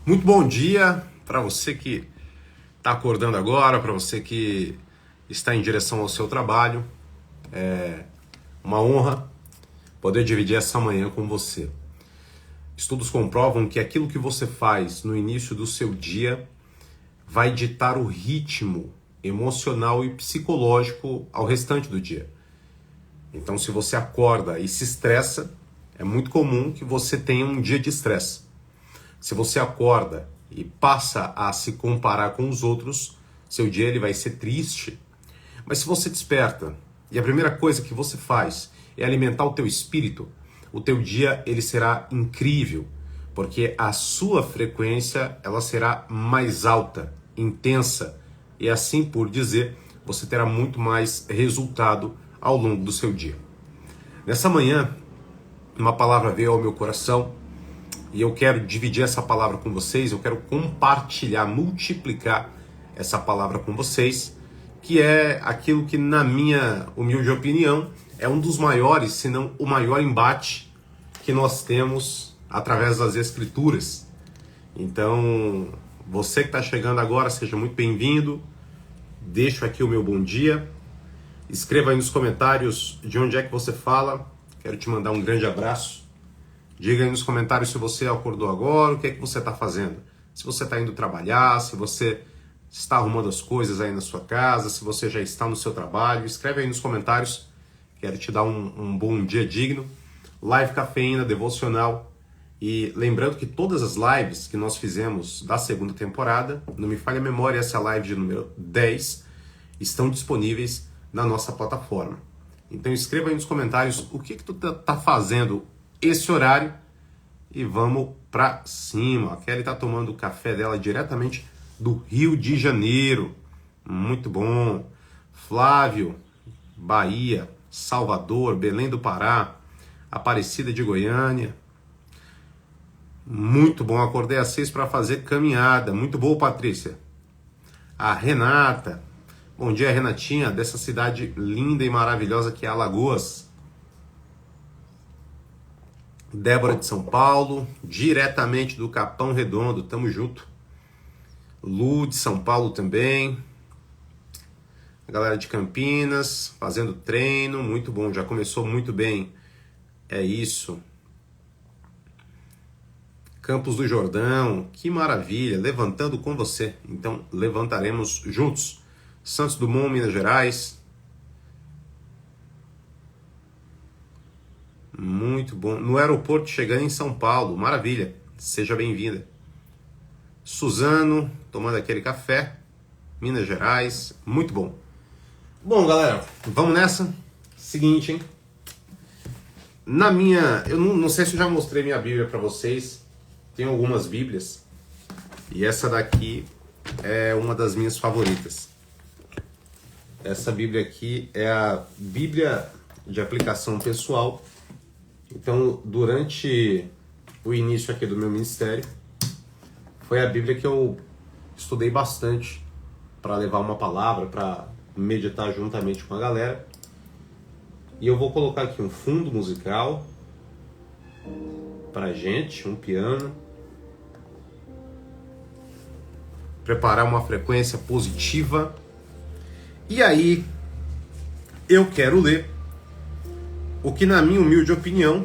Muito bom dia para você que está acordando agora, para você que está em direção ao seu trabalho. É uma honra poder dividir essa manhã com você. Estudos comprovam que aquilo que você faz no início do seu dia vai ditar o ritmo emocional e psicológico ao restante do dia. Então, se você acorda e se estressa, é muito comum que você tenha um dia de estresse. Se você acorda e passa a se comparar com os outros, seu dia ele vai ser triste. Mas se você desperta e a primeira coisa que você faz é alimentar o teu espírito, o teu dia ele será incrível, porque a sua frequência ela será mais alta, intensa, e assim por dizer, você terá muito mais resultado ao longo do seu dia. Nessa manhã, uma palavra veio ao meu coração e eu quero dividir essa palavra com vocês, eu quero compartilhar, multiplicar essa palavra com vocês, que é aquilo que, na minha humilde opinião, é um dos maiores, se não o maior embate que nós temos através das Escrituras. Então, você que está chegando agora, seja muito bem-vindo. Deixo aqui o meu bom dia. Escreva aí nos comentários de onde é que você fala. Quero te mandar um grande abraço. Diga aí nos comentários se você acordou agora, o que é que você está fazendo. Se você está indo trabalhar, se você está arrumando as coisas aí na sua casa, se você já está no seu trabalho. Escreve aí nos comentários. Quero te dar um bom dia digno. Live Cafeína, devocional. E lembrando que todas as lives que nós fizemos da segunda temporada, não me falha a memória, essa é a live de número 10, estão disponíveis na nossa plataforma. Então escreva aí nos comentários o que tu tá fazendo esse horário e vamos pra cima. A Kelly tá tomando o café dela diretamente do Rio de Janeiro. Muito bom. Flávio, Bahia, Salvador, Belém do Pará, Aparecida de Goiânia. Muito bom, acordei às 6 para fazer caminhada. Muito boa, Patrícia. A Renata. Bom dia, Renatinha, dessa cidade linda e maravilhosa que é Alagoas. Débora de São Paulo, diretamente do Capão Redondo, tamo junto. Lu de São Paulo também. A galera de Campinas, fazendo treino, muito bom, já começou muito bem. É isso. Campos do Jordão, que maravilha, levantando com você. Então, levantaremos juntos. Santos Dumont, Minas Gerais. Muito bom. No aeroporto, chegando em São Paulo, maravilha. Seja bem-vinda. Suzano, tomando aquele café. Minas Gerais, muito bom. Bom, galera, vamos nessa. Seguinte, hein? Eu não sei se eu já mostrei minha Bíblia para vocês. Tem algumas Bíblias e essa daqui é uma das minhas favoritas. Essa Bíblia aqui é a Bíblia de aplicação pessoal. Então, durante o início aqui do meu ministério, foi a Bíblia que eu estudei bastante para levar uma palavra, para meditar juntamente com a galera. E eu vou colocar aqui um fundo musical pra gente, um piano. Preparar uma frequência positiva. E aí, eu quero ler o que, na minha humilde opinião,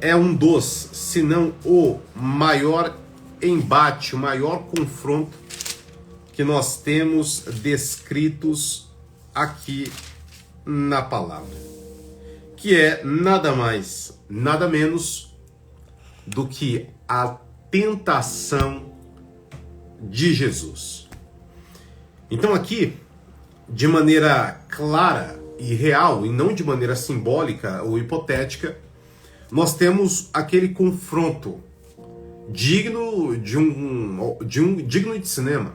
é um dos, se não o maior embate, o maior confronto que nós temos descritos aqui na palavra. Que é nada mais, nada menos do que a tentação de Jesus. Então aqui, de maneira clara e real, e não de maneira simbólica ou hipotética, nós temos aquele confronto digno digno de cinema.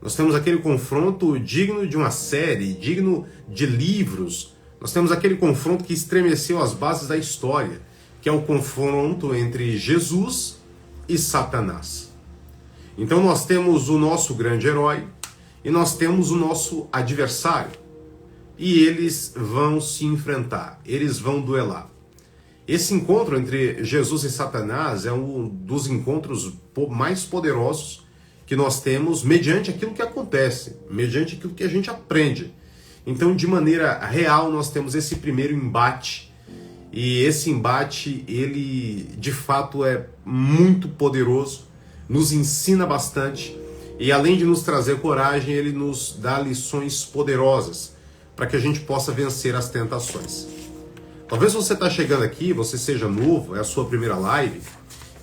Nós temos aquele confronto digno de uma série, digno de livros. Nós temos aquele confronto que estremeceu as bases da história, que é o confronto entre Jesus e Satanás. Então nós temos o nosso grande herói e nós temos o nosso adversário. E eles vão se enfrentar, eles vão duelar. Esse encontro entre Jesus e Satanás é um dos encontros mais poderosos que nós temos mediante aquilo que acontece, mediante aquilo que a gente aprende. Então, de maneira real, nós temos esse primeiro embate. E esse embate, ele de fato é muito poderoso, nos ensina bastante e além de nos trazer coragem, ele nos dá lições poderosas para que a gente possa vencer as tentações. Talvez você está chegando aqui, você seja novo, é a sua primeira live,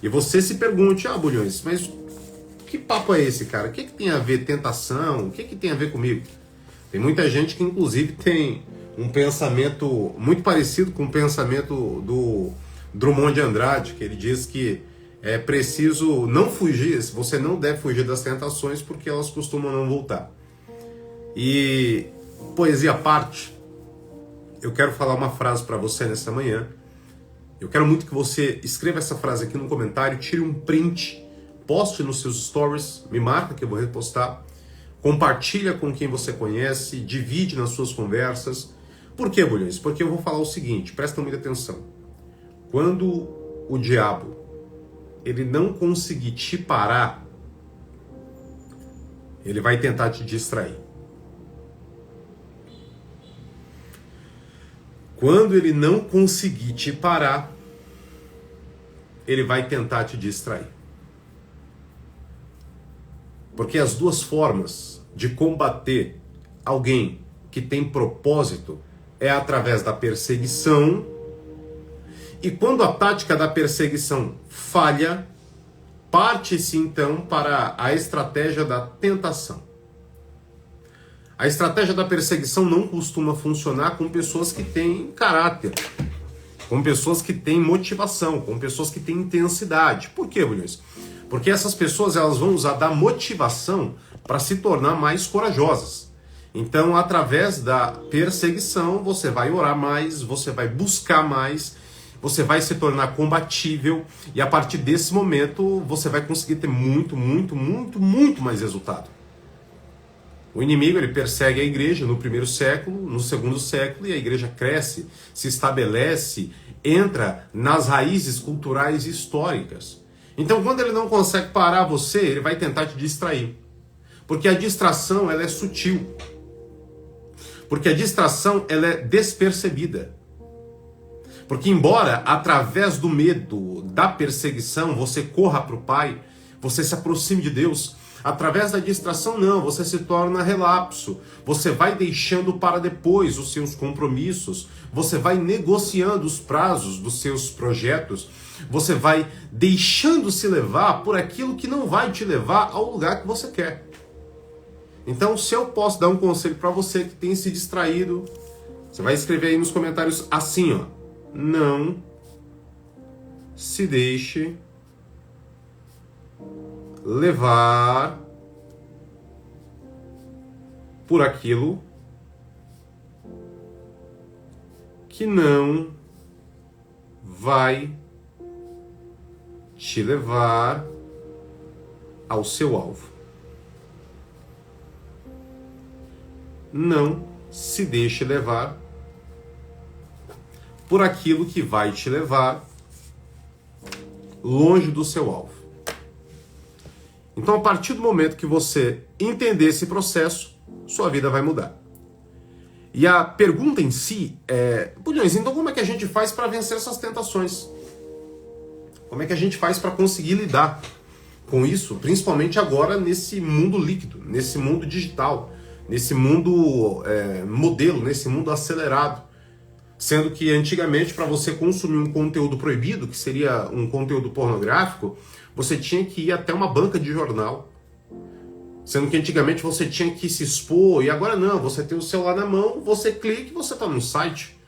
e você se pergunte, Bulhões, mas que papo é esse, cara? O que tem a ver tentação? O que tem a ver comigo? Tem muita gente que inclusive tem um pensamento muito parecido com o pensamento do Drummond de Andrade, que ele diz que é preciso não fugir, você não deve fugir das tentações porque elas costumam não voltar. E, poesia à parte, eu quero falar uma frase para você nessa manhã. Eu quero muito que você escreva essa frase aqui no comentário, tire um print, poste nos seus stories, me marca que eu vou repostar, compartilha com quem você conhece, divide nas suas conversas. Por quê, Bulhões? Porque eu vou falar o seguinte, presta muita atenção. Quando o diabo ele não conseguir te parar, ele vai tentar te distrair. Quando ele não conseguir te parar, ele vai tentar te distrair. Porque as duas formas de combater alguém que tem propósito é através da perseguição. E quando a tática da perseguição falha, parte-se então para a estratégia da tentação. A estratégia da perseguição não costuma funcionar com pessoas que têm caráter, com pessoas que têm motivação, com pessoas que têm intensidade. Por quê, Bulhões? Porque essas pessoas elas vão usar da motivação para se tornar mais corajosas. Então, através da perseguição, você vai orar mais, você vai buscar mais, você vai se tornar combatível e a partir desse momento você vai conseguir ter muito mais resultado. O inimigo ele persegue a igreja no primeiro século, no segundo século e a igreja cresce, se estabelece, entra nas raízes culturais e históricas. Então quando ele não consegue parar você, ele vai tentar te distrair. Porque a distração ela é sutil. Porque a distração ela é despercebida. Porque embora através do medo, da perseguição, você corra para o Pai, você se aproxime de Deus, através da distração não, você se torna relapso, você vai deixando para depois os seus compromissos, você vai negociando os prazos dos seus projetos, você vai deixando se levar por aquilo que não vai te levar ao lugar que você quer. Então, se eu posso dar um conselho para você que tem se distraído, você vai escrever aí nos comentários assim, ó. Não se deixe levar por aquilo que não vai te levar ao seu alvo. Não se deixe levar por aquilo que vai te levar longe do seu alvo. Então, a partir do momento que você entender esse processo, sua vida vai mudar. E a pergunta em si é, Bulhões, então como é que a gente faz para vencer essas tentações? Como é que a gente faz para conseguir lidar com isso, principalmente agora nesse mundo líquido, nesse mundo digital, nesse mundo modelo, nesse mundo acelerado? Sendo que antigamente, para você consumir um conteúdo proibido, que seria um conteúdo pornográfico, você tinha que ir até uma banca de jornal. Sendo que antigamente você tinha que se expor, e agora não, você tem o celular na mão, você clica e você está num site.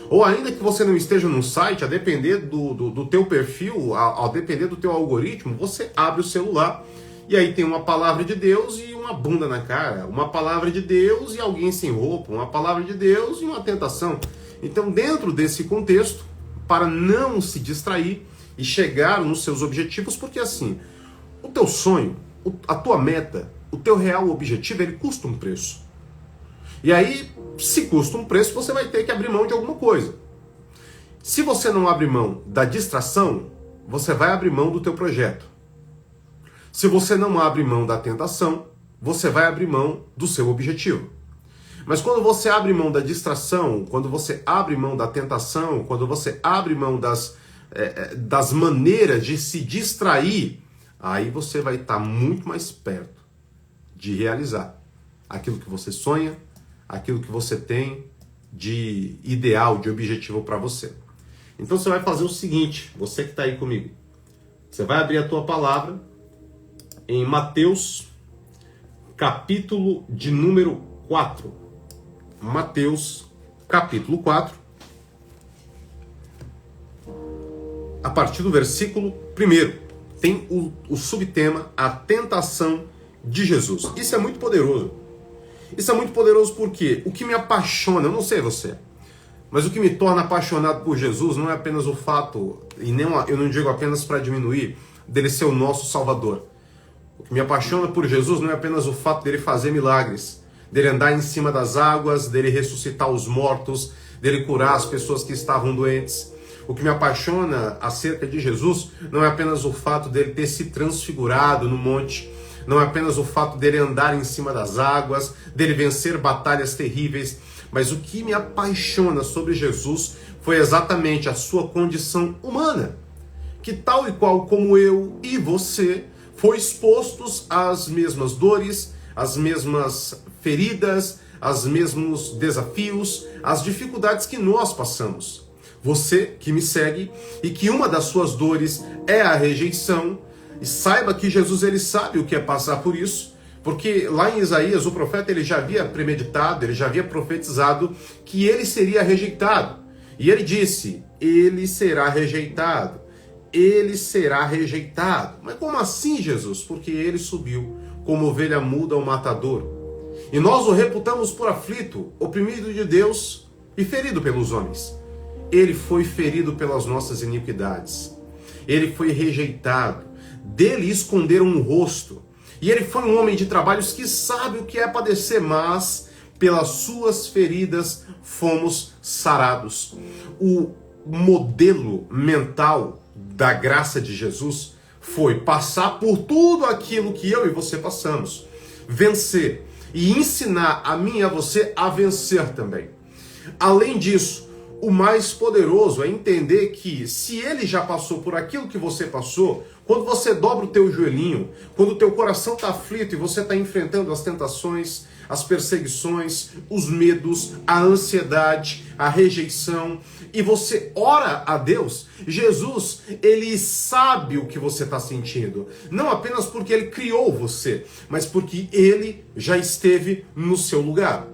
Ou ainda que você não esteja num site, a depender do teu perfil, ao depender do teu algoritmo, você abre o celular e aí tem uma palavra de Deus e uma bunda na cara, uma palavra de Deus e alguém sem roupa, uma palavra de Deus e uma tentação. Então, dentro desse contexto, para não se distrair e chegar nos seus objetivos, porque assim, o teu sonho, a tua meta, o teu real objetivo, ele custa um preço. E aí, se custa um preço, você vai ter que abrir mão de alguma coisa. Se você não abre mão da distração, você vai abrir mão do teu projeto. Se você não abre mão da tentação, você vai abrir mão do seu objetivo. Mas quando você abre mão da distração, quando você abre mão da tentação, quando você abre mão das maneiras de se distrair, aí você vai estar muito mais perto de realizar aquilo que você sonha, aquilo que você tem de ideal, de objetivo para você. Então você vai fazer o seguinte, você que está aí comigo, você vai abrir a tua palavra em Mateus, capítulo de número 4. Mateus, capítulo 4, a partir do versículo 1, tem o subtema, a tentação de Jesus. Isso é muito poderoso. Isso é muito poderoso porque o que me apaixona, eu não sei você, mas o que me torna apaixonado por Jesus não é apenas o fato, e nem eu não digo apenas para diminuir, dele ser o nosso Salvador. O que me apaixona por Jesus não é apenas o fato dele fazer milagres, dele andar em cima das águas, dele ressuscitar os mortos, dele curar as pessoas que estavam doentes. O que me apaixona acerca de Jesus não é apenas o fato dele ter se transfigurado no monte, não é apenas o fato dele andar em cima das águas, dele vencer batalhas terríveis, mas o que me apaixona sobre Jesus foi exatamente a sua condição humana, que tal e qual como eu e você, foi expostos às mesmas dores, às mesmas feridas, aos mesmos desafios, às dificuldades que nós passamos. Você que me segue e que uma das suas dores é a rejeição, e saiba que Jesus ele sabe o que é passar por isso, porque lá em Isaías o profeta ele já havia premeditado, ele já havia profetizado que ele seria rejeitado. E ele disse, ele será rejeitado, ele será rejeitado. Mas como assim, Jesus? Porque ele subiu como ovelha muda ao matador. E nós o reputamos por aflito, oprimido de Deus e ferido pelos homens. Ele foi ferido pelas nossas iniquidades. Ele foi rejeitado. Dele esconderam o rosto. E ele foi um homem de trabalhos que sabe o que é padecer, mas pelas suas feridas fomos sarados. O modelo mental da graça de Jesus foi passar por tudo aquilo que eu e você passamos, vencer e ensinar a mim e a você a vencer também. Além disso, o mais poderoso é entender que se ele já passou por aquilo que você passou, quando você dobra o teu joelhinho, quando o teu coração está aflito e você está enfrentando as tentações, as perseguições, os medos, a ansiedade, a rejeição, e você ora a Deus, Jesus, ele sabe o que você está sentindo. Não apenas porque ele criou você, mas porque ele já esteve no seu lugar.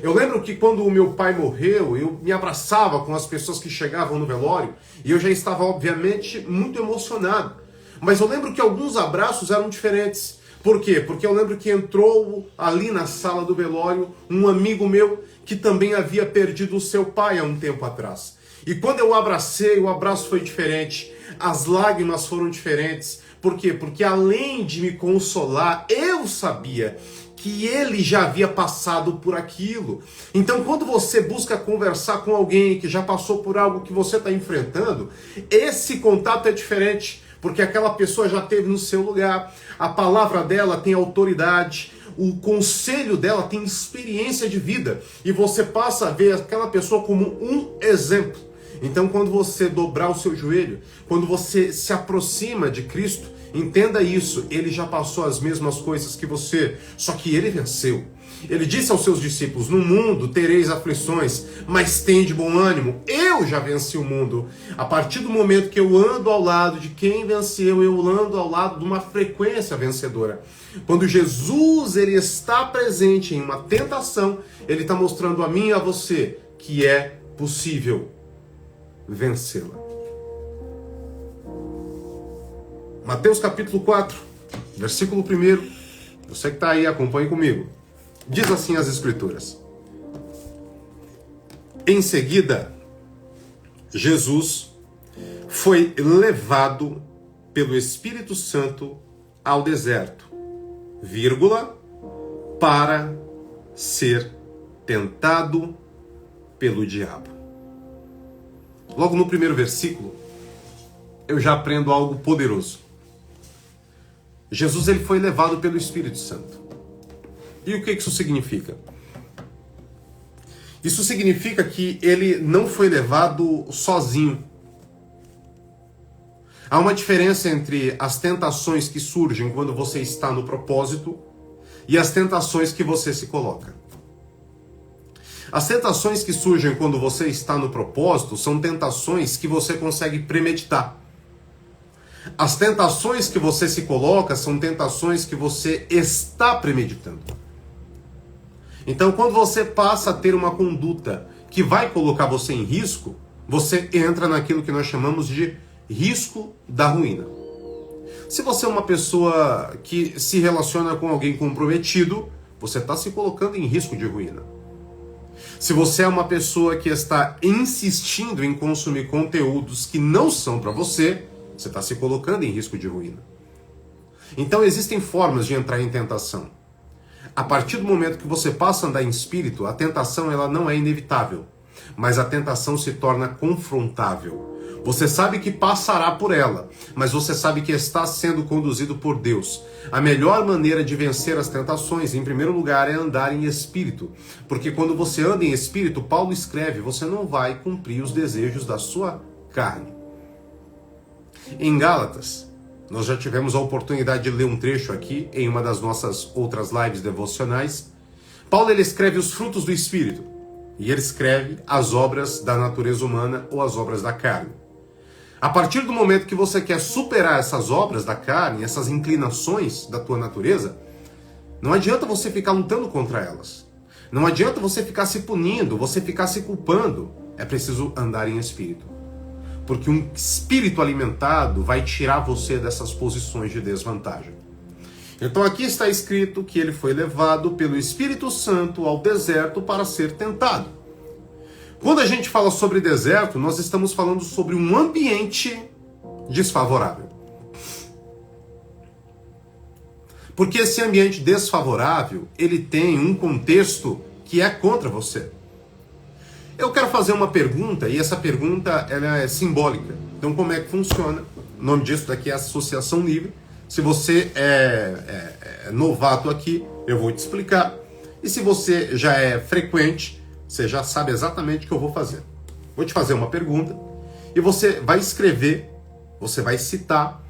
Eu lembro que quando o meu pai morreu, eu me abraçava com as pessoas que chegavam no velório, e eu já estava, obviamente, muito emocionado. Mas eu lembro que alguns abraços eram diferentes. Por quê? Porque eu lembro que entrou ali na sala do velório um amigo meu que também havia perdido o seu pai há um tempo atrás. E quando eu o abracei, o abraço foi diferente, as lágrimas foram diferentes. Por quê? Porque além de me consolar, eu sabia que ele já havia passado por aquilo. Então, quando você busca conversar com alguém que já passou por algo que você está enfrentando, esse contato é diferente, porque aquela pessoa já esteve no seu lugar, a palavra dela tem autoridade, o conselho dela tem experiência de vida, e você passa a ver aquela pessoa como um exemplo. Então, quando você dobrar o seu joelho, quando você se aproxima de Cristo, entenda isso, ele já passou as mesmas coisas que você, só que ele venceu. Ele disse aos seus discípulos, no mundo tereis aflições, mas tende bom ânimo, eu já venci o mundo. A partir do momento que eu ando ao lado de quem venceu, eu ando ao lado de uma frequência vencedora. Quando Jesus ele está presente em uma tentação, ele está mostrando a mim e a você que é possível vencê-la. Mateus capítulo 4, versículo 1. Você que está aí, acompanhe comigo. Diz assim as Escrituras. Em seguida, Jesus foi levado pelo Espírito Santo ao deserto, para ser tentado pelo diabo. logo no primeiro versículo, eu já aprendo algo poderoso. Jesus ele foi levado pelo Espírito Santo. E o que isso significa? Isso significa que ele não foi levado sozinho. Há uma diferença entre as tentações que surgem quando você está no propósito e as tentações que você se coloca. As tentações que surgem quando você está no propósito são tentações que você consegue premeditar. As tentações que você se coloca são tentações que você está premeditando. Então, quando você passa a ter uma conduta que vai colocar você em risco, você entra naquilo que nós chamamos de risco da ruína. Se você é uma pessoa que se relaciona com alguém comprometido, você está se colocando em risco de ruína. Se você é uma pessoa que está insistindo em consumir conteúdos que não são para você, você está se colocando em risco de ruína. Então existem formas de entrar em tentação. A partir do momento que você passa a andar em espírito, a tentação ela não é inevitável, mas a tentação se torna confrontável. Você sabe que passará por ela, mas você sabe que está sendo conduzido por Deus. A melhor maneira de vencer as tentações, em primeiro lugar, é andar em espírito. Porque quando você anda em espírito, Paulo escreve, você não vai cumprir os desejos da sua carne. Em Gálatas, nós já tivemos a oportunidade de ler um trecho aqui, em uma das nossas outras lives devocionais. Paulo ele escreve os frutos do Espírito, e ele escreve as obras da natureza humana ou as obras da carne. A partir do momento que você quer superar essas obras da carne, essas inclinações da tua natureza, não adianta você ficar lutando contra elas. Não adianta você ficar se punindo, você ficar se culpando. É preciso andar em espírito. Porque um espírito alimentado vai tirar você dessas posições de desvantagem. Então aqui está escrito que ele foi levado pelo Espírito Santo ao deserto para ser tentado. Quando a gente fala sobre deserto, nós estamos falando sobre um ambiente desfavorável. Porque esse ambiente desfavorável, ele tem um contexto que é contra você. Eu quero fazer uma pergunta, e essa pergunta ela é simbólica. Então como é que funciona? O nome disso daqui é Associação Livre. Se você é novato aqui, eu vou te explicar. E se você já é frequente, você já sabe exatamente o que eu vou fazer. Vou te fazer uma pergunta e você vai escrever, você vai citar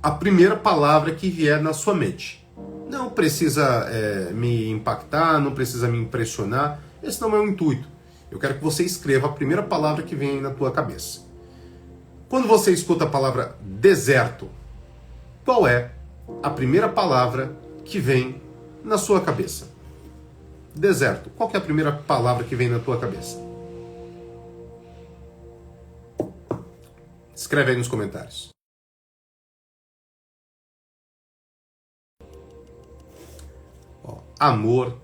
a primeira palavra que vier na sua mente. Não precisa me impactar, não precisa me impressionar. Esse não é o intuito. Eu quero que você escreva a primeira palavra que vem aí na tua cabeça. Quando você escuta a palavra deserto, qual é a primeira palavra que vem na sua cabeça? Deserto. Qual que é a primeira palavra que vem na tua cabeça? Escreve aí nos comentários. Ó, amor,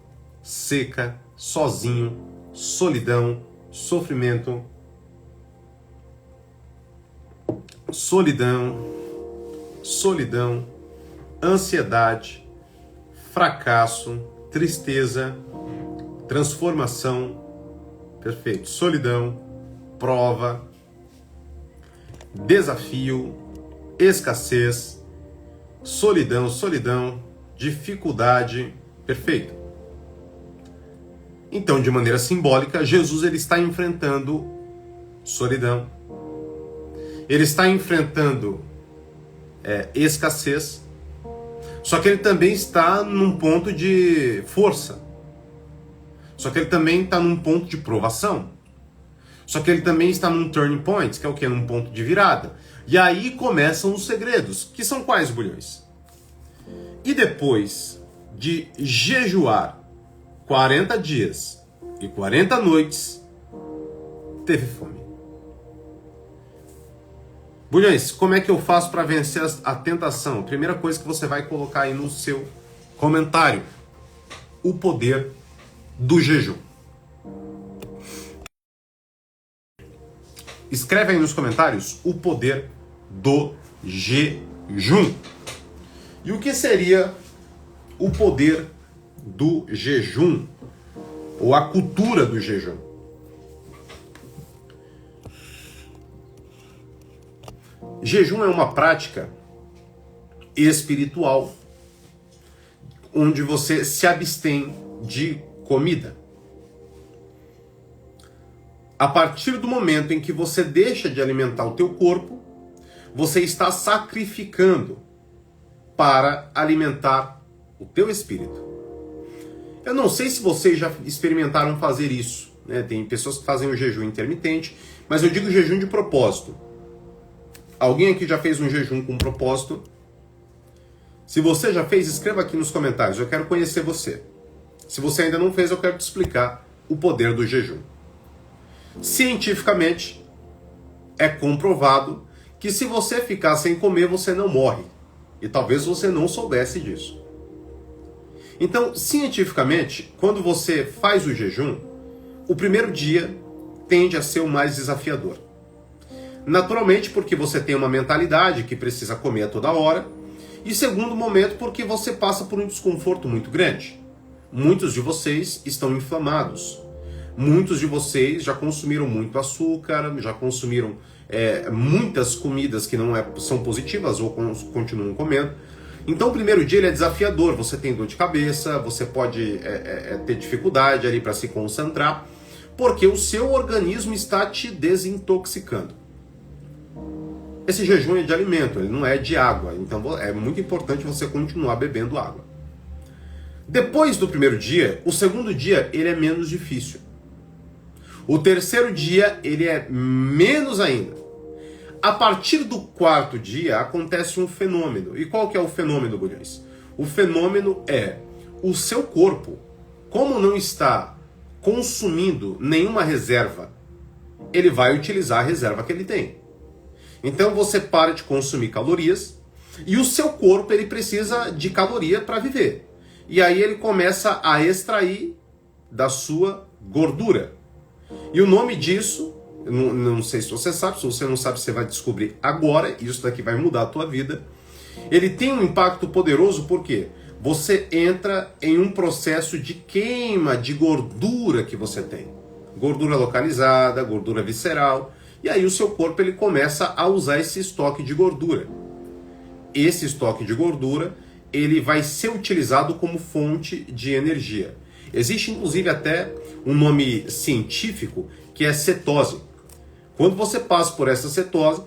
seca, sozinho, solidão, sofrimento, solidão, ansiedade, fracasso, tristeza, transformação, perfeito, solidão, prova, desafio, escassez, solidão, dificuldade, perfeito. Então, de maneira simbólica, Jesus ele está enfrentando solidão. Ele está enfrentando escassez. Só que ele também está num ponto de força. Só que ele também está num ponto de provação. Só que ele também está num turning point, que é o quê? Num ponto de virada. E aí começam os segredos, que são quais, bulhões? E depois de jejuar 40 dias e 40 noites, teve fome. Bulhões, como é que eu faço para vencer a tentação? Primeira coisa que você vai colocar aí no seu comentário: o poder do jejum. Escreve aí nos comentários o poder do jejum. E o que seria o poder do jejum? Ou a cultura do jejum? Jejum é uma prática espiritual onde você se abstém de comida. A partir do momento em que você deixa de alimentar o teu corpo, você está sacrificando para alimentar o teu espírito. Eu não sei se vocês já experimentaram fazer isso, né? Tem pessoas que fazem o jejum intermitente, mas eu digo jejum de propósito. Alguém aqui já fez um jejum com propósito? Se você já fez, escreva aqui nos comentários, eu quero conhecer você. Se você ainda não fez, eu quero te explicar o poder do jejum. Cientificamente, é comprovado que se você ficar sem comer, você não morre. E talvez você não soubesse disso. Então, cientificamente, quando você faz o jejum, o primeiro dia tende a ser o mais desafiador. Naturalmente, porque você tem uma mentalidade que precisa comer a toda hora. E segundo momento, porque você passa por um desconforto muito grande. Muitos de vocês estão inflamados. Muitos de vocês já consumiram muito açúcar, já consumiram muitas comidas que não são positivas ou continuam comendo. Então o primeiro dia ele é desafiador, você tem dor de cabeça, você pode ter dificuldade ali para se concentrar, porque o seu organismo está te desintoxicando. Esse jejum é de alimento, ele não é de água, então é muito importante você continuar bebendo água. Depois do primeiro dia, o segundo dia ele é menos difícil. O terceiro dia ele é menos ainda. A partir do quarto dia acontece um fenômeno. E qual que é o fenômeno, Bulhões? O fenômeno é o seu corpo, como não está consumindo nenhuma reserva, ele vai utilizar a reserva que ele tem. Então você para de consumir calorias e o seu corpo ele precisa de caloria para viver. E aí ele começa a extrair da sua gordura. E o nome disso, não sei se você sabe, se você não sabe, você vai descobrir agora, isso daqui vai mudar a tua vida. Ele tem um impacto poderoso porque você entra em um processo de queima de gordura que você tem. Gordura localizada, gordura visceral. E aí o seu corpo ele começa a usar esse estoque de gordura. Esse estoque de gordura ele vai ser utilizado como fonte de energia. Existe inclusive até um nome científico que é cetose. Quando você passa por essa cetose,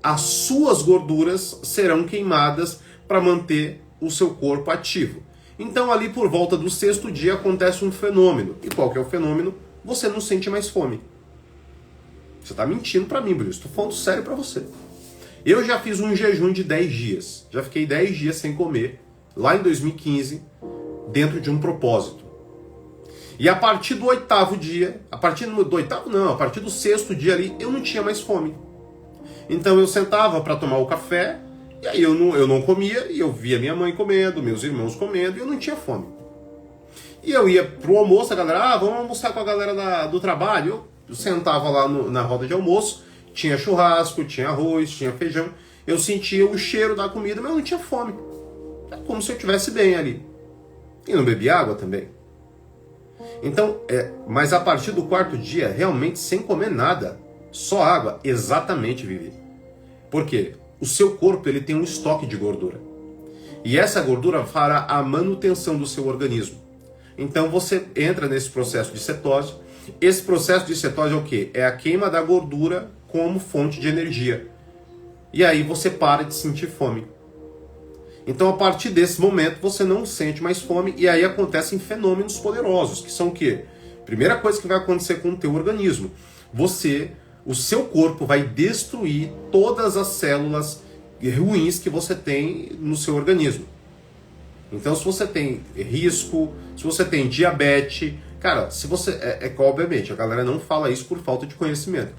as suas gorduras serão queimadas para manter o seu corpo ativo. Então ali por volta do sexto dia acontece um fenômeno. E qual que é o fenômeno? Você não sente mais fome. Você está mentindo para mim, Bruno. Estou falando sério para você. Eu já fiz um jejum de 10 dias. Já fiquei 10 dias sem comer, lá em 2015, dentro de um propósito. E a partir do oitavo dia, a partir do sexto dia ali, eu não tinha mais fome. Então eu sentava para tomar o café, e aí eu não comia, e eu via minha mãe comendo, meus irmãos comendo, e eu não tinha fome. E eu ia pro almoço, a galera, vamos almoçar com a galera do trabalho. Eu sentava lá na roda de almoço, tinha churrasco, tinha arroz, tinha feijão. Eu sentia o cheiro da comida, mas eu não tinha fome. É como se eu estivesse bem ali. E não bebia água também. Então, mas a partir do quarto dia, realmente sem comer nada, só água, exatamente, Vivi. Por quê? O seu corpo ele tem um estoque de gordura. E essa gordura fará a manutenção do seu organismo. Então você entra nesse processo de cetose. Esse processo de cetose é o quê? É a queima da gordura como fonte de energia. E aí você para de sentir fome. Então, a partir desse momento, você não sente mais fome e aí acontecem fenômenos poderosos, que são o quê? Primeira coisa que vai acontecer com o teu organismo. O seu corpo vai destruir todas as células ruins que você tem no seu organismo. Então, se você tem risco, se você tem diabetes, cara, se você obviamente, a galera não fala isso por falta de conhecimento,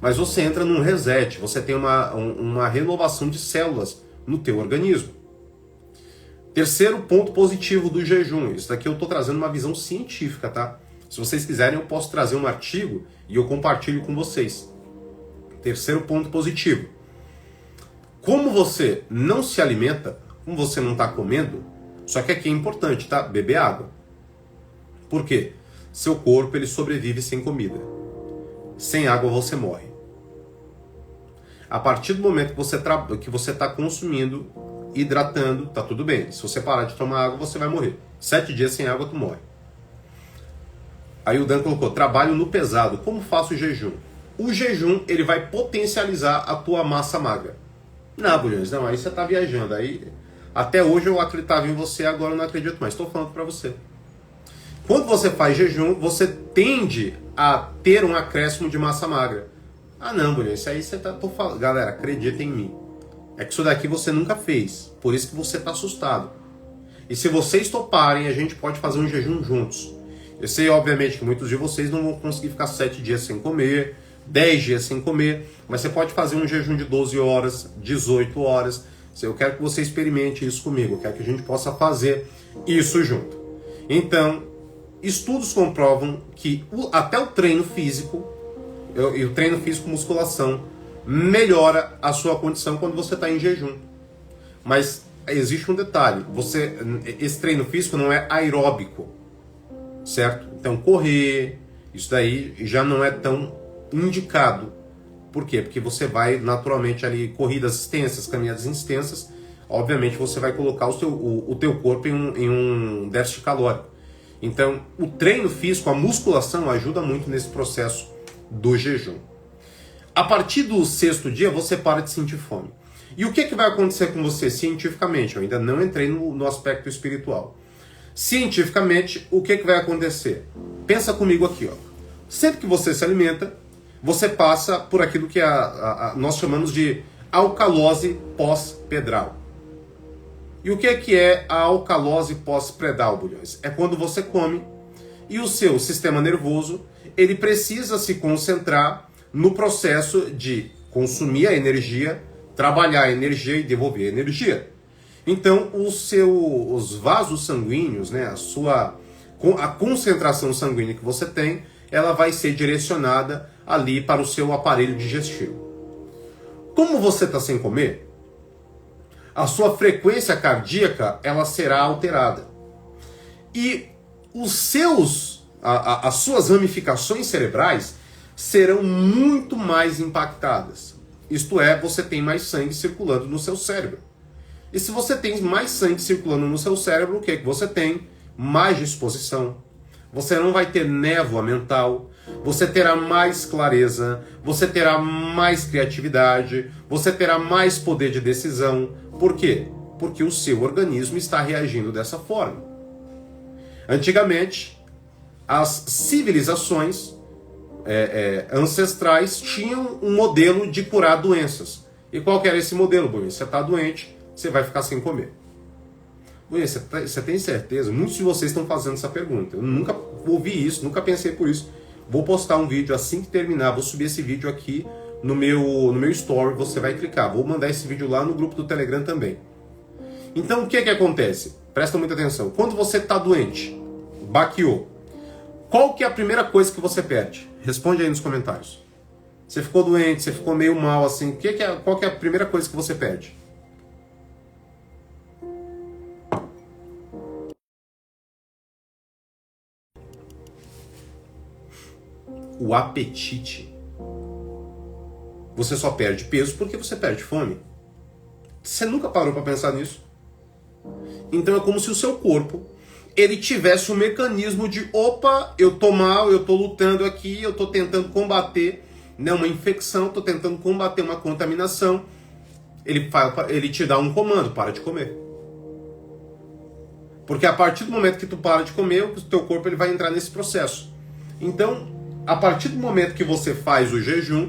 mas você entra num reset, você tem uma renovação de células no teu organismo. Terceiro ponto positivo do jejum. Isso daqui eu estou trazendo uma visão científica, tá? Se vocês quiserem, eu posso trazer um artigo e eu compartilho com vocês. Terceiro ponto positivo. Como você não se alimenta, como você não está comendo, só que aqui é importante, tá? Beber água. Por quê? Seu corpo ele sobrevive sem comida. Sem água você morre. A partir do momento que você está consumindo, hidratando, tá tudo bem. Se você parar de tomar água, você vai morrer. 7 dias sem água, tu morre. Aí o Dan colocou, trabalho no pesado. Como faço o jejum? O jejum, ele vai potencializar a tua massa magra. Não, Bulhões, não, aí você tá viajando. Aí, até hoje eu acreditava em você, agora eu não acredito mais. Estou falando para você. Quando você faz jejum, você tende a ter um acréscimo de massa magra. Ah não, Bulhões, isso aí você tá... falando. Galera, acredita em mim. É que isso daqui você nunca fez. Por isso que você tá assustado. E se vocês toparem, a gente pode fazer um jejum juntos. Eu sei, obviamente, que muitos de vocês não vão conseguir ficar 7 dias sem comer, 10 dias sem comer, mas você pode fazer um jejum de 12 horas, 18 horas. Eu quero que você experimente isso comigo, eu quero que a gente possa fazer isso junto. Então, estudos comprovam que até o treino físico, e o treino físico musculação, melhora a sua condição quando você está em jejum. Mas existe um detalhe, esse treino físico não é aeróbico, certo? Então correr, isso daí já não é tão indicado. Por quê? Porque você vai naturalmente ali, corridas extensas, caminhadas extensas, obviamente você vai colocar o teu corpo em um déficit calórico. Então o treino físico, a musculação ajuda muito nesse processo do jejum. A partir do 6º dia você para de sentir fome. E o que vai acontecer com você cientificamente? Eu ainda não entrei no aspecto espiritual. Cientificamente, o que vai acontecer? Pensa comigo aqui, ó. Sempre que você se alimenta, você passa por aquilo que nós chamamos de alcalose pós-prandial. E o que é a alcalose pós-prandial, Bulhões? É quando você come e o seu sistema nervoso ele precisa se concentrar no processo de consumir a energia, trabalhar a energia e devolver a energia. Então, os vasos sanguíneos, né, a concentração sanguínea que você tem, ela vai ser direcionada ali para o seu aparelho digestivo. Como você está sem comer, a sua frequência cardíaca ela será alterada. E as suas ramificações cerebrais serão muito mais impactadas. Isto é, você tem mais sangue circulando no seu cérebro. E se você tem mais sangue circulando no seu cérebro, o que você tem? Mais disposição. Você não vai ter névoa mental, você terá mais clareza, você terá mais criatividade, você terá mais poder de decisão. Por quê? Porque o seu organismo está reagindo dessa forma. Antigamente, as civilizações ancestrais tinham um modelo de curar doenças. E qual que era esse modelo, Boi? Você está doente, você vai ficar sem comer. Boi, você tem certeza? Muitos de vocês estão fazendo essa pergunta. Eu nunca ouvi isso, nunca pensei por isso. Vou postar um vídeo assim que terminar, vou subir esse vídeo aqui no meu story, você vai clicar. Vou mandar esse vídeo lá no grupo do Telegram também. Então o que acontece? Presta muita atenção. Quando você está doente, baqueou, qual que é a primeira coisa que você perde? Responde aí nos comentários. Você ficou doente, você ficou meio mal assim, qual que é a primeira coisa que você perde? O apetite. Você só perde peso porque você perde fome. Você nunca parou para pensar nisso? Então é como se o seu corpo ele tivesse um mecanismo de opa, eu tô mal, eu tô lutando aqui, eu tô tentando combater uma infecção, tô tentando combater uma contaminação. Ele te dá um comando, para de comer. Porque a partir do momento que tu para de comer, o teu corpo ele vai entrar nesse processo. Então, a partir do momento que você faz o jejum,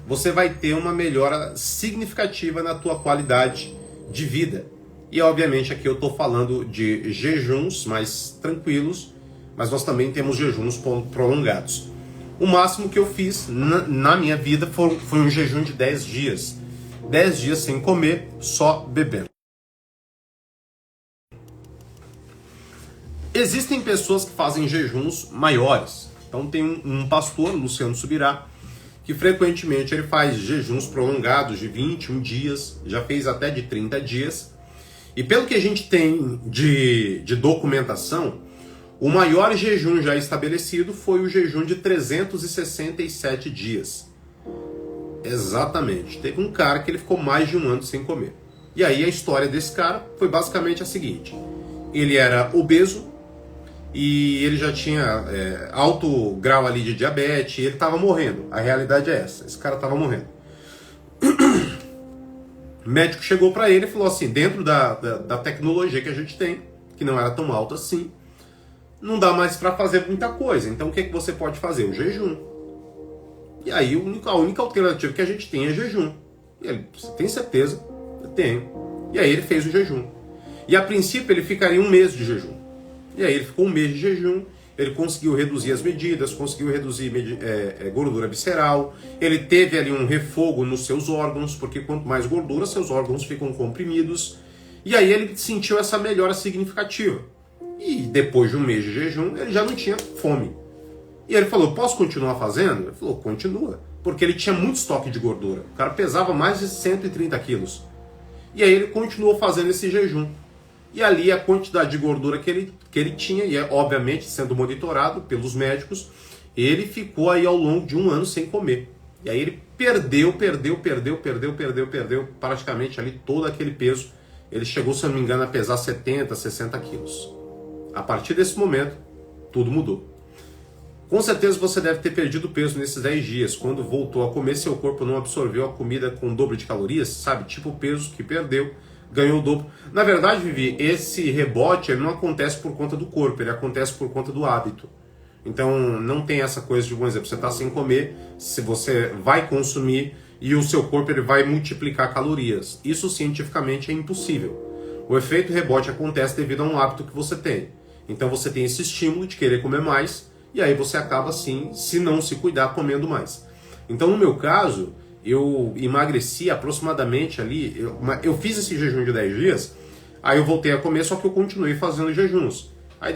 você vai ter uma melhora significativa na tua qualidade de vida. E obviamente aqui eu estou falando de jejuns mais tranquilos, mas nós também temos jejuns prolongados. O máximo que eu fiz na minha vida foi um jejum de 10 dias. 10 dias sem comer, só bebendo. Existem pessoas que fazem jejuns maiores. Então tem um pastor, Luciano Subirá, que frequentemente ele faz jejuns prolongados de 21 dias, já fez até de 30 dias. E pelo que a gente tem de documentação, o maior jejum já estabelecido foi o jejum de 367 dias. Exatamente. Teve um cara que ele ficou mais de um ano sem comer. E aí a história desse cara foi basicamente a seguinte. Ele era obeso e ele já tinha alto grau ali de diabetes e ele estava morrendo. A realidade é essa. Esse cara estava morrendo. O médico chegou para ele e falou assim, dentro da tecnologia que a gente tem, que não era tão alta assim, não dá mais para fazer muita coisa. Então o que você pode fazer? O jejum. E aí a única alternativa que a gente tem é jejum. E ele, você tem certeza? Eu tenho. E aí ele fez o jejum. E a princípio ele ficaria um mês de jejum. E aí ele ficou um mês de jejum, ele conseguiu reduzir as medidas, conseguiu reduzir gordura visceral, ele teve ali um refogo nos seus órgãos, porque quanto mais gordura, seus órgãos ficam comprimidos. E aí ele sentiu essa melhora significativa. E depois de um mês de jejum, ele já não tinha fome. E ele falou, posso continuar fazendo? Ele falou, continua. Porque ele tinha muito estoque de gordura. O cara pesava mais de 130 quilos. E aí ele continuou fazendo esse jejum. E ali a quantidade de gordura que ele tinha, e obviamente sendo monitorado pelos médicos, ele ficou aí ao longo de um ano sem comer. E aí ele perdeu praticamente ali todo aquele peso. Ele chegou, se eu não me engano, a pesar 70, 60 quilos. A partir desse momento, tudo mudou. Com certeza você deve ter perdido peso nesses 10 dias. Quando voltou a comer, seu corpo não absorveu a comida com o dobro de calorias, sabe? Tipo o peso que perdeu, ganhou o dobro. Na verdade, Vivi, esse rebote ele não acontece por conta do corpo, ele acontece por conta do hábito. Então não tem essa coisa de, por exemplo, você está sem comer, se você vai consumir e o seu corpo ele vai multiplicar calorias. Isso cientificamente é impossível. O efeito rebote acontece devido a um hábito que você tem. Então você tem esse estímulo de querer comer mais, e aí você acaba assim, se não se cuidar, comendo mais. Então no meu caso, eu emagreci aproximadamente ali, eu fiz esse jejum de 10 dias, aí eu voltei a comer, só que eu continuei fazendo jejuns. Aí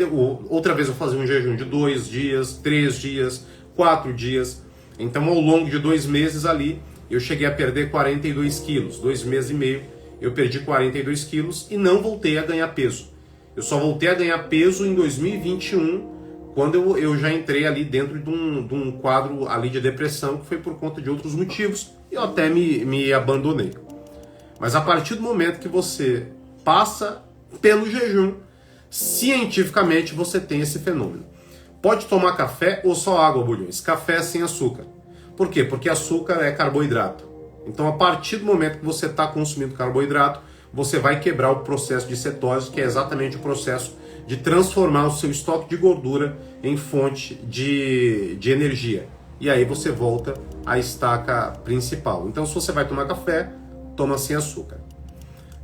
outra vez eu fazia um jejum de 2 dias, 3 dias, 4 dias. Então ao longo de 2 meses ali, eu cheguei a perder 42 quilos. 2 meses e meio eu perdi 42 quilos e não voltei a ganhar peso. Eu só voltei a ganhar peso em 2021, quando eu já entrei ali dentro de um quadro ali de depressão, que foi por conta de outros motivos, e eu até me abandonei. Mas a partir do momento que você passa pelo jejum, cientificamente você tem esse fenômeno. Pode tomar café ou só água, Bulhões. Café sem açúcar. Por quê? Porque açúcar é carboidrato. Então a partir do momento que você está consumindo carboidrato, você vai quebrar o processo de cetose, que é exatamente o processo de transformar o seu estoque de gordura em fonte de energia. E aí você volta à estaca principal. Então se você vai tomar café, toma sem açúcar.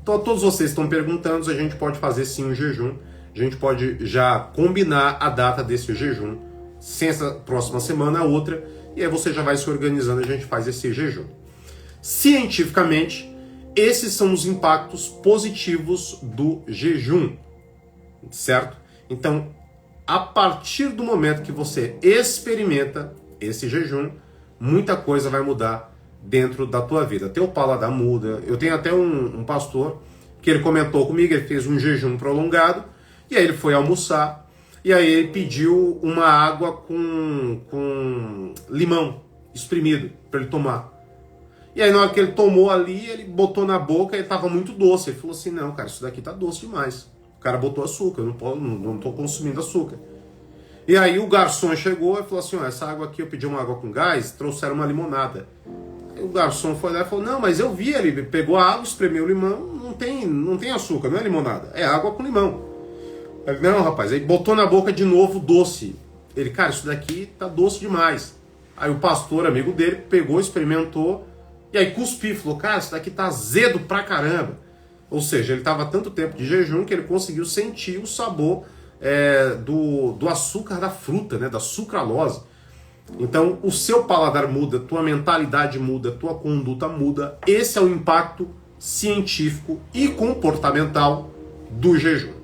Então todos vocês estão perguntando, a gente pode fazer sim um jejum. A gente pode já combinar a data desse jejum, sem essa próxima semana, a outra, e aí você já vai se organizando e a gente faz esse jejum. Cientificamente, esses são os impactos positivos do jejum, certo? Então, a partir do momento que você experimenta esse jejum, muita coisa vai mudar dentro da tua vida. Teu paladar muda. Eu tenho até um pastor que ele comentou comigo, ele fez um jejum prolongado, e aí ele foi almoçar, e aí ele pediu uma água com limão espremido para ele tomar. E aí na hora que ele tomou ali, ele botou na boca e estava muito doce. Ele falou assim, não, cara, isso daqui tá doce demais. O cara botou açúcar, eu não tô consumindo açúcar. E aí o garçom chegou e falou assim, ó, essa água aqui, eu pedi uma água com gás, trouxeram uma limonada. Aí o garçom foi lá e falou, não, mas eu vi, ele pegou a água, espremeu o limão, não tem açúcar, não é limonada, é água com limão. Ele, não, rapaz, aí botou na boca de novo doce. Ele, cara, isso daqui tá doce demais. Aí o pastor, amigo dele, pegou, experimentou, e aí cuspiu, falou, cara, isso daqui tá azedo pra caramba. Ou seja, ele estava tanto tempo de jejum que ele conseguiu sentir o sabor do açúcar da fruta, né, da sucralose. Então o seu paladar muda, tua mentalidade muda, tua conduta muda. Esse é o impacto científico e comportamental do jejum.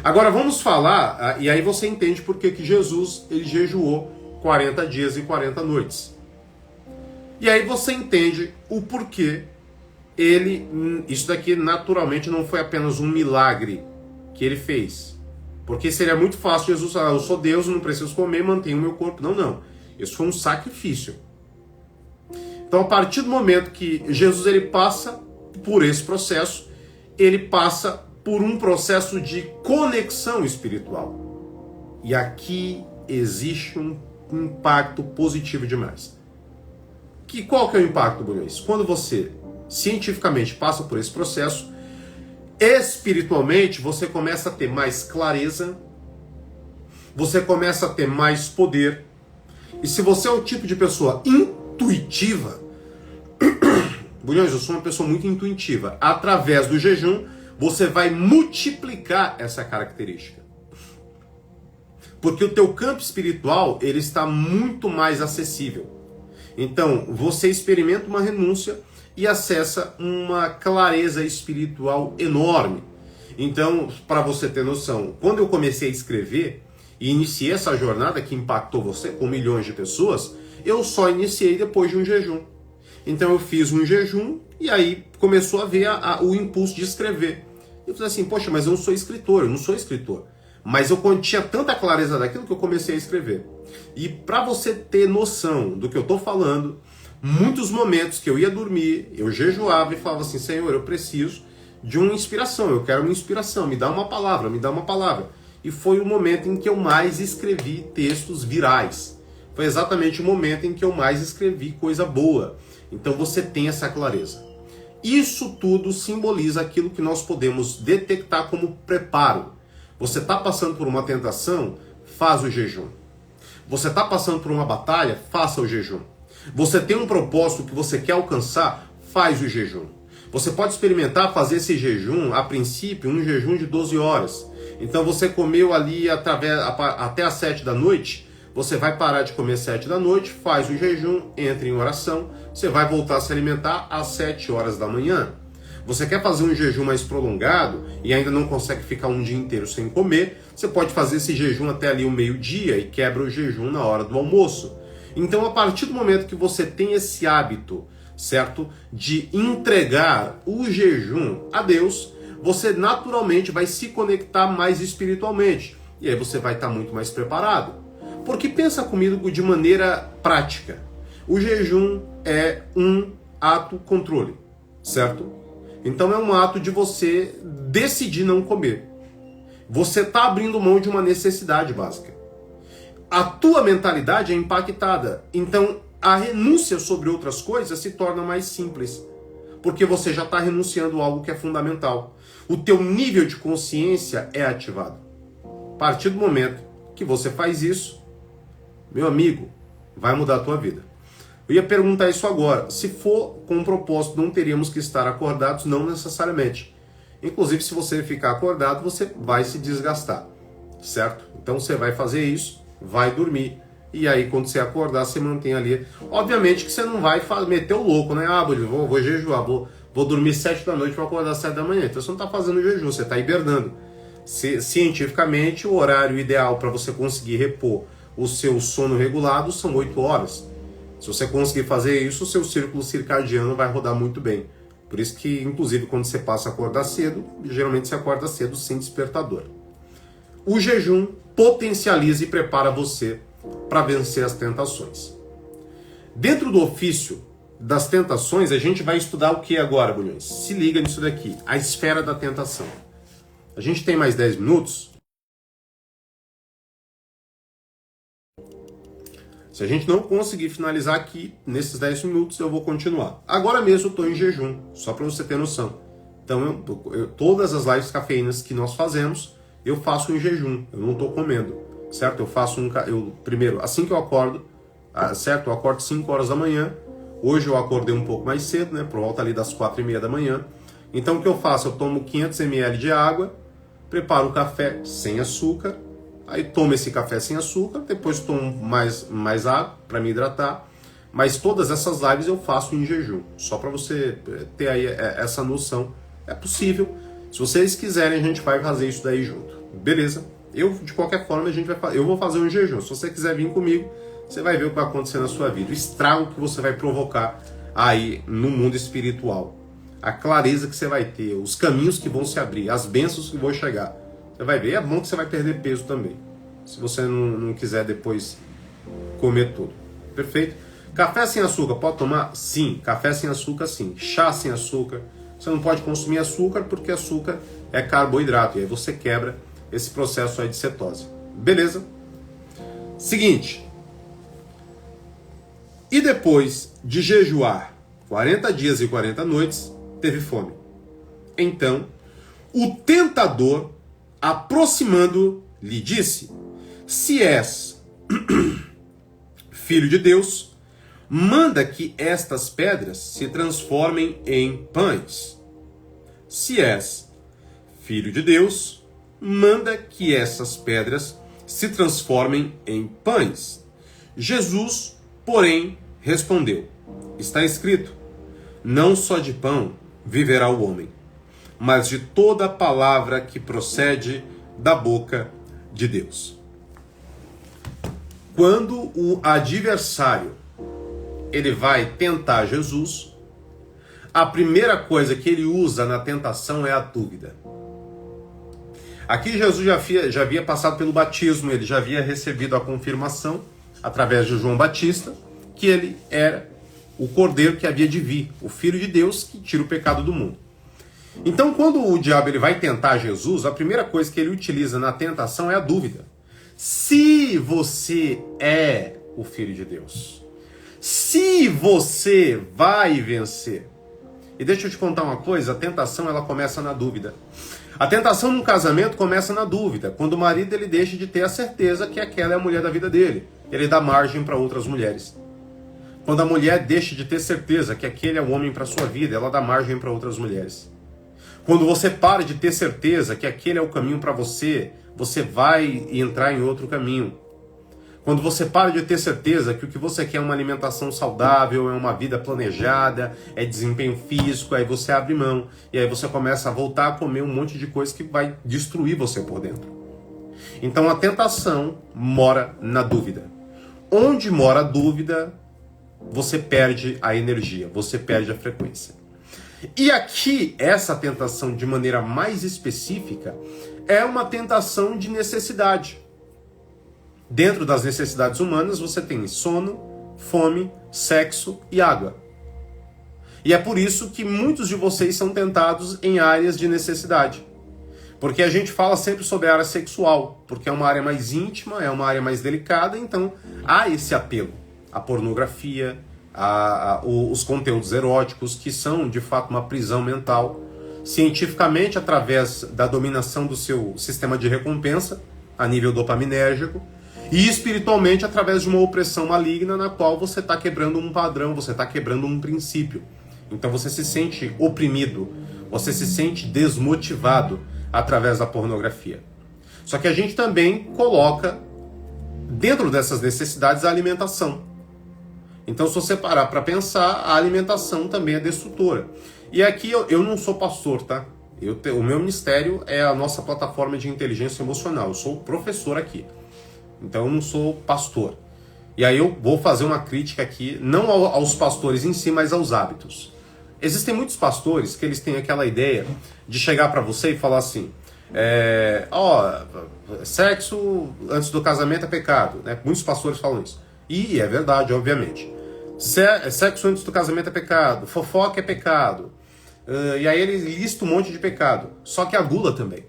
Agora vamos falar, e aí você entende por que Jesus ele jejuou 40 dias e 40 noites. E aí você entende o porquê isso daqui naturalmente não foi apenas um milagre que ele fez. Porque seria muito fácil Jesus falar, eu sou Deus, não preciso comer, mantenho o meu corpo. Não. Isso foi um sacrifício. Então, a partir do momento que Jesus ele passa por esse processo, ele passa por um processo de conexão espiritual. E aqui existe um impacto positivo demais. Qual que é o impacto, Bulhões? Quando você cientificamente passa por esse processo, espiritualmente você começa a ter mais clareza, você começa a ter mais poder. E se você é o tipo de pessoa intuitiva, Bulhões, eu sou uma pessoa muito intuitiva, através do jejum você vai multiplicar essa característica. Porque o teu campo espiritual ele está muito mais acessível. Então, você experimenta uma renúncia e acessa uma clareza espiritual enorme. Então, para você ter noção, quando eu comecei a escrever e iniciei essa jornada que impactou você com milhões de pessoas, eu só iniciei depois de um jejum. Então eu fiz um jejum e aí começou a ver o impulso de escrever. Eu falei assim, poxa, mas eu não sou escritor. Mas eu tinha tanta clareza daquilo que eu comecei a escrever. E para você ter noção do que eu estou falando, muitos momentos que eu ia dormir, eu jejuava e falava assim, Senhor, eu preciso de uma inspiração, eu quero uma inspiração, me dá uma palavra, me dá uma palavra. E foi o momento em que eu mais escrevi textos virais. Foi exatamente o momento em que eu mais escrevi coisa boa. Então você tem essa clareza. Isso tudo simboliza aquilo que nós podemos detectar como preparo. Você está passando por uma tentação? Faz o jejum. Você está passando por uma batalha? Faça o jejum. Você tem um propósito que você quer alcançar? Faz o jejum. Você pode experimentar fazer esse jejum, a princípio, um jejum de 12 horas. Então você comeu ali até às 7 da noite, você vai parar de comer às 7 da noite, faz o jejum, entra em oração, você vai voltar a se alimentar às 7 horas da manhã. Você quer fazer um jejum mais prolongado e ainda não consegue ficar um dia inteiro sem comer, você pode fazer esse jejum até ali o meio-dia e quebra o jejum na hora do almoço. Então, a partir do momento que você tem esse hábito, certo, de entregar o jejum a Deus, você naturalmente vai se conectar mais espiritualmente. E aí você vai estar muito mais preparado. Porque pensa comigo de maneira prática. O jejum é um ato controle, certo? Então é um ato de você decidir não comer. Você está abrindo mão de uma necessidade básica. A tua mentalidade é impactada. Então a renúncia sobre outras coisas se torna mais simples. Porque você já está renunciando a algo que é fundamental. O teu nível de consciência é ativado. A partir do momento que você faz isso, meu amigo, vai mudar a tua vida. Eu ia perguntar isso agora. Se for com um propósito, não teríamos que estar acordados? Não necessariamente. Inclusive, se você ficar acordado, você vai se desgastar, certo? Então você vai fazer isso, vai dormir, e aí quando você acordar, você mantém ali. Obviamente que você não vai meter o louco, né? Ah, vou jejuar, vou dormir 7 da noite, vou acordar 7 da manhã. Então você não está fazendo jejum, você está hibernando. Cientificamente, o horário ideal para você conseguir repor o seu sono regulado são 8 horas. Se você conseguir fazer isso, o seu círculo circadiano vai rodar muito bem. Por isso que, inclusive, quando você passa a acordar cedo, geralmente você acorda cedo sem despertador. O jejum potencializa e prepara você para vencer as tentações. Dentro do ofício das tentações, a gente vai estudar o que agora, Bulhões? Se liga nisso daqui, a esfera da tentação. A gente tem mais 10 minutos. Se a gente não conseguir finalizar aqui, nesses 10 minutos, eu vou continuar. Agora mesmo eu estou em jejum, só para você ter noção. Então, todas as lives cafeínas que nós fazemos, eu faço em jejum, eu não estou comendo, certo? Primeiro, assim que eu acordo, certo? Eu acordo 5 horas da manhã. Hoje eu acordei um pouco mais cedo, né? Por volta ali das 4h30 da manhã. Então, o que eu faço? Eu tomo 500 ml de água, preparo o café sem açúcar, aí tomo esse café sem açúcar, depois tomo mais água para me hidratar. Mas todas essas lives eu faço em jejum, só para você ter aí essa noção. É possível. Se vocês quiserem, a gente vai fazer isso daí junto. Beleza? De qualquer forma, eu vou fazer um jejum. Se você quiser vir comigo, você vai ver o que vai acontecer na sua vida. O estrago que você vai provocar aí no mundo espiritual. A clareza que você vai ter, os caminhos que vão se abrir, as bênçãos que vão chegar. Você vai ver, é bom que você vai perder peso também. Se você não quiser depois comer tudo. Perfeito? Café sem açúcar, pode tomar? Sim. Café sem açúcar, sim. Chá sem açúcar. Você não pode consumir açúcar porque açúcar é carboidrato. E aí você quebra esse processo aí de cetose. Beleza? Seguinte. E depois de jejuar 40 dias e 40 noites, teve fome. Então, o tentador, aproximando, lhe disse: se és filho de Deus, manda que estas pedras se transformem em pães. Se és filho de Deus, manda que essas pedras se transformem em pães. Jesus, porém, respondeu: está escrito, não só de pão viverá o homem, mas de toda palavra que procede da boca de Deus. Quando o adversário ele vai tentar Jesus, a primeira coisa que ele usa na tentação é a dúvida. Aqui Jesus já havia passado pelo batismo, ele já havia recebido a confirmação através de João Batista que ele era o Cordeiro que havia de vir, o Filho de Deus que tira o pecado do mundo. Então, quando o diabo ele vai tentar Jesus, a primeira coisa que ele utiliza na tentação é a dúvida. Se você é o Filho de Deus, se você vai vencer. E deixa eu te contar uma coisa, a tentação ela começa na dúvida. A tentação num casamento começa na dúvida, quando o marido ele deixa de ter a certeza que aquela é a mulher da vida dele. Ele dá margem para outras mulheres. Quando a mulher deixa de ter certeza que aquele é o homem para sua vida, ela dá margem para outras mulheres. Quando você para de ter certeza que aquele é o caminho para você, você vai entrar em outro caminho. Quando você para de ter certeza que o que você quer é uma alimentação saudável, é uma vida planejada, é desempenho físico, aí você abre mão. E aí você começa a voltar a comer um monte de coisa que vai destruir você por dentro. Então a tentação mora na dúvida. Onde mora a dúvida, você perde a energia, você perde a frequência. E aqui, essa tentação de maneira mais específica é uma tentação de necessidade. Dentro das necessidades humanas você tem sono, fome, sexo e água. E é por isso que muitos de vocês são tentados em áreas de necessidade. Porque a gente fala sempre sobre a área sexual, porque é uma área mais íntima, é uma área mais delicada, então há esse apelo. A pornografia, os conteúdos eróticos, que são de fato uma prisão mental, cientificamente através da dominação do seu sistema de recompensa, a nível dopaminérgico, e espiritualmente através de uma opressão maligna na qual você está quebrando um padrão, você está quebrando um princípio. Então você se sente oprimido, você se sente desmotivado através da pornografia. Só que a gente também coloca dentro dessas necessidades a alimentação. Então se você parar para pensar, a alimentação também é destrutora. E aqui eu não sou pastor, tá? O meu ministério é a nossa plataforma de inteligência emocional. Eu sou professor aqui. Então eu não sou pastor. E aí eu vou fazer uma crítica aqui, não aos pastores em si, mas aos hábitos. Existem muitos pastores que eles têm aquela ideia de chegar para você e falar assim, sexo antes do casamento é pecado, né? Muitos pastores falam isso. E é verdade, obviamente. Sexo antes do casamento é pecado, fofoca é pecado. E aí ele lista um monte de pecado. Só que a gula também.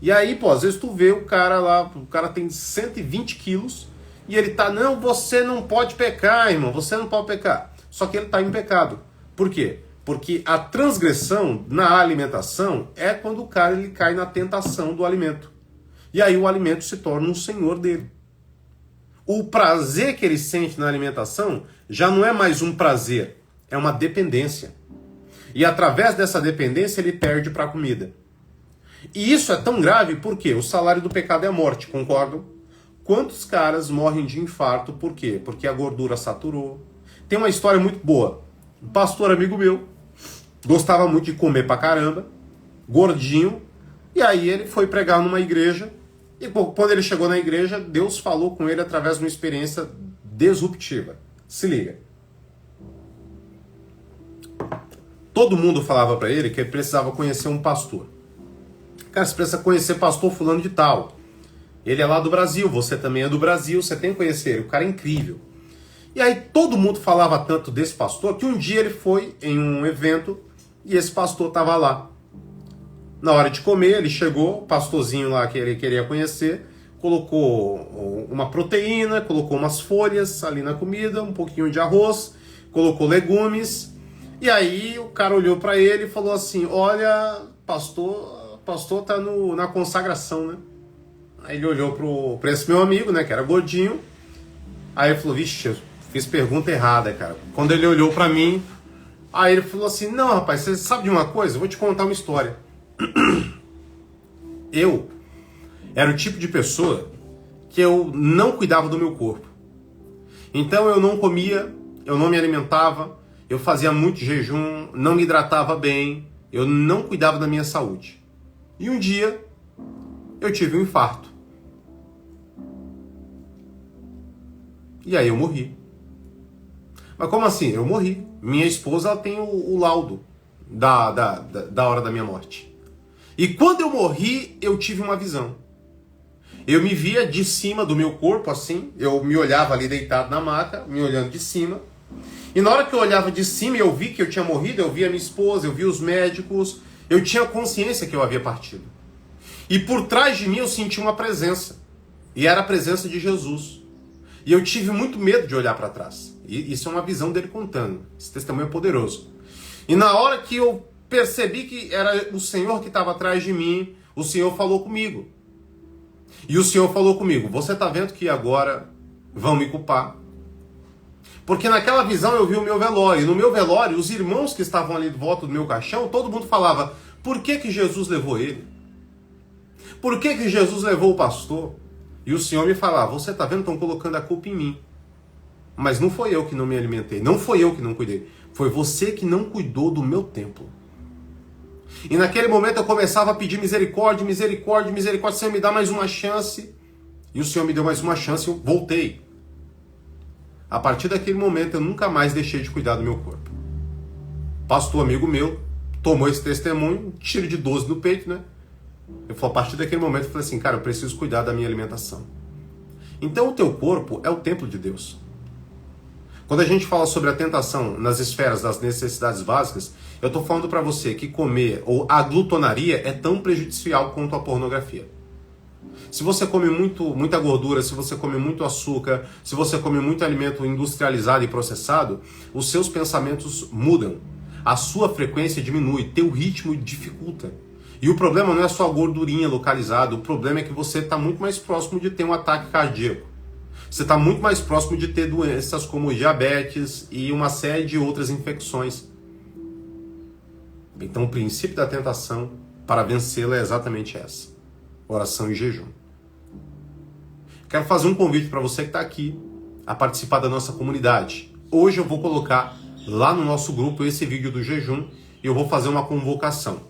E aí, às vezes tu vê o cara lá, o cara tem 120 quilos e ele tá, não, você não pode pecar, irmão, você não pode pecar. Só que ele tá em pecado. Por quê? Porque a transgressão na alimentação é quando o cara ele cai na tentação do alimento. E aí o alimento se torna um senhor dele. O prazer que ele sente na alimentação já não é mais um prazer, é uma dependência. E através dessa dependência ele perde para a comida. E isso é tão grave porque o salário do pecado é a morte, concordam? Quantos caras morrem de infarto, por quê? Porque a gordura saturou. Tem uma história muito boa. Um pastor amigo meu gostava muito de comer pra caramba, gordinho, e aí ele foi pregar numa igreja, e quando ele chegou na igreja, Deus falou com ele através de uma experiência disruptiva. Se liga. Todo mundo falava pra ele que ele precisava conhecer um pastor. Cara, você precisa conhecer pastor fulano de tal. Ele é lá do Brasil, você também é do Brasil, você tem que conhecer ele, o cara é incrível. E aí todo mundo falava tanto desse pastor que um dia ele foi em um evento e esse pastor estava lá. Na hora de comer, ele chegou, o pastorzinho lá que ele queria conhecer, colocou uma proteína, colocou umas folhas ali na comida, um pouquinho de arroz, colocou legumes. E aí o cara olhou para ele e falou assim: olha, pastor tá na consagração, né? Aí ele olhou para esse meu amigo, né, que era gordinho. Aí ele falou: vixe, eu fiz pergunta errada, cara. Quando ele olhou para mim, aí ele falou assim: não, rapaz, você sabe de uma coisa? Eu vou te contar uma história. Eu era o tipo de pessoa que eu não cuidava do meu corpo. Então eu não comia, eu não me alimentava, eu fazia muito jejum, não me hidratava bem, eu não cuidava da minha saúde. E um dia eu tive um infarto. E aí eu morri. Mas como assim? Eu morri. Minha esposa ela tem o laudo da hora da minha morte. E quando eu morri, eu tive uma visão. Eu me via de cima do meu corpo, assim, eu me olhava ali deitado na maca, me olhando de cima. E na hora que eu olhava de cima e eu vi que eu tinha morrido, eu vi a minha esposa, eu vi os médicos, eu tinha consciência que eu havia partido. E por trás de mim eu senti uma presença. E era a presença de Jesus. E eu tive muito medo de olhar para trás. E isso é uma visão dele contando. Esse testemunho é poderoso. E na hora que eu percebi que era o Senhor que estava atrás de mim, o Senhor falou comigo. E o Senhor falou comigo: você está vendo que agora vão me culpar? Porque naquela visão eu vi o meu velório. E no meu velório, os irmãos que estavam ali de volta do meu caixão, todo mundo falava: por que Jesus levou ele? Por que Jesus levou o pastor? E o Senhor me falava: você está vendo, estão colocando a culpa em mim. Mas não foi eu que não me alimentei, não foi eu que não cuidei. Foi você que não cuidou do meu templo. E naquele momento eu começava a pedir misericórdia, misericórdia, misericórdia. Senhor, me dá mais uma chance. E o Senhor me deu mais uma chance e eu voltei. A partir daquele momento eu nunca mais deixei de cuidar do meu corpo. Pastor amigo meu tomou esse testemunho, tiro de 12 no peito, né? Eu falei, a partir daquele momento eu falei assim: cara, eu preciso cuidar da minha alimentação. Então o teu corpo é o templo de Deus. Quando a gente fala sobre a tentação nas esferas das necessidades básicas, eu estou falando para você que comer ou a glutonaria é tão prejudicial quanto a pornografia. Se você come muita gordura, se você come muito açúcar, se você come muito alimento industrializado e processado, os seus pensamentos mudam. A sua frequência diminui, teu ritmo dificulta. E o problema não é só a gordurinha localizada, o problema é que você está muito mais próximo de ter um ataque cardíaco. Você está muito mais próximo de ter doenças como diabetes e uma série de outras infecções. Então o princípio da tentação para vencê-la é exatamente essa: oração e jejum. Quero fazer um convite para você que está aqui a participar da nossa comunidade. Hoje eu vou colocar lá no nosso grupo esse vídeo do jejum e eu vou fazer uma convocação.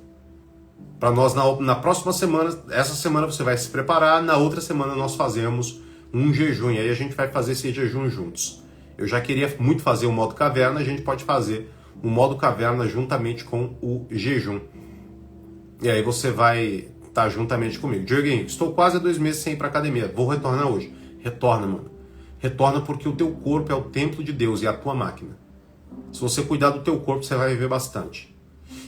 Para nós na próxima semana, essa semana você vai se preparar, na outra semana nós fazemos um jejum, e aí a gente vai fazer esse jejum juntos. Eu já queria muito fazer o modo caverna, a gente pode fazer o modo caverna juntamente com o jejum. E aí você vai estar juntamente comigo. Dioguinho, estou quase há 2 meses sem ir para academia, vou retornar hoje. Retorna, mano. Retorna porque o teu corpo é o templo de Deus e a tua máquina. Se você cuidar do teu corpo, você vai viver bastante.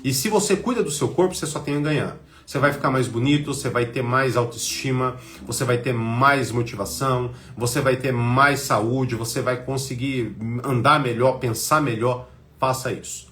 E se você cuida do seu corpo, você só tem a ganhar. Você vai ficar mais bonito, você vai ter mais autoestima, você vai ter mais motivação, você vai ter mais saúde, você vai conseguir andar melhor, pensar melhor. Faça isso.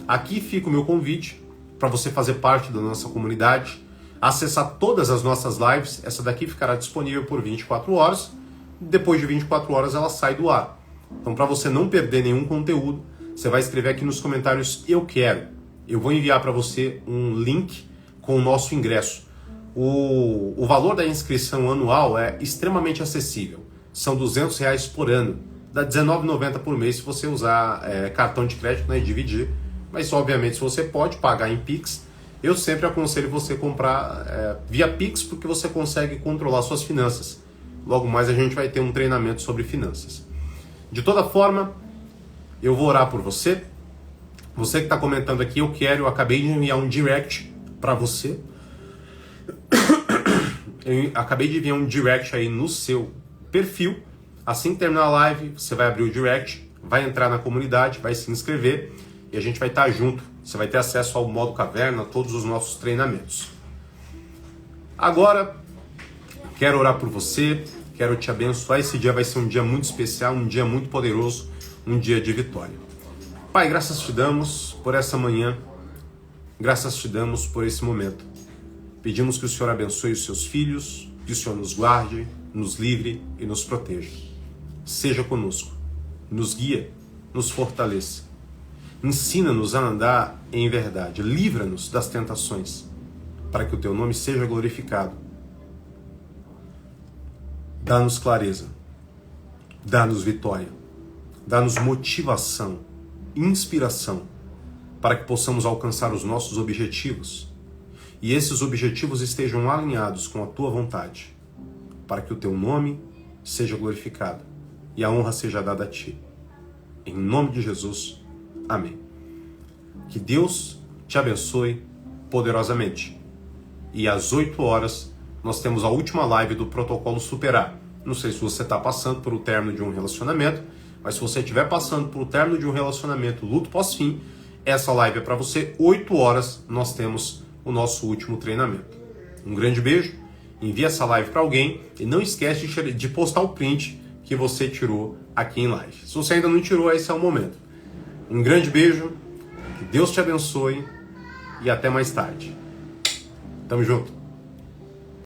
Aqui fica o meu convite para você fazer parte da nossa comunidade, acessar todas as nossas lives. Essa daqui ficará disponível por 24 horas. Depois de 24 horas ela sai do ar. Então, para você não perder nenhum conteúdo, você vai escrever aqui nos comentários: eu quero. Eu vou enviar para você um link com o nosso ingresso. O valor da inscrição anual é extremamente acessível. São R$200 por ano. Dá R$19,90 por mês se você usar cartão de crédito, né, e dividir. Mas, obviamente, se você pode pagar em Pix, eu sempre aconselho você comprar via Pix, porque você consegue controlar suas finanças. Logo mais a gente vai ter um treinamento sobre finanças. De toda forma, eu vou orar por você. Você que está comentando aqui, eu acabei de enviar um direct para você. Eu acabei de enviar um direct aí no seu perfil, Assim que terminar a live, você vai abrir o direct, vai entrar na comunidade, vai se inscrever e a gente vai estar junto. Você vai ter acesso ao modo caverna, a todos os nossos treinamentos. Agora, quero orar por você, quero te abençoar. Esse dia vai ser um dia muito especial, um dia muito poderoso, um dia de vitória. Pai, graças te damos por essa manhã, graças te damos por esse momento. Pedimos que o Senhor abençoe os seus filhos, que o Senhor nos guarde, nos livre e nos proteja. Seja conosco, nos guia, nos fortaleça. Ensina-nos a andar em verdade, livra-nos das tentações, para que o teu nome seja glorificado. Dá-nos clareza, dá-nos vitória, dá-nos motivação, inspiração, para que possamos alcançar os nossos objetivos e esses objetivos estejam alinhados com a tua vontade, para que o teu nome seja glorificado e a honra seja dada a ti. Em nome de Jesus, amém. Que Deus te abençoe poderosamente. E às 8 horas nós temos a última live do Protocolo Superar. Não sei se você está passando por o término de um relacionamento, mas se você estiver passando por o término de um relacionamento, luto pós-fim, essa live é para você. 8 horas nós temos o nosso último treinamento. Um grande beijo, envie essa live para alguém e não esquece de postar o print que você tirou aqui em live. Se você ainda não tirou, esse é o momento. Um grande beijo, que Deus te abençoe e até mais tarde. Tamo junto.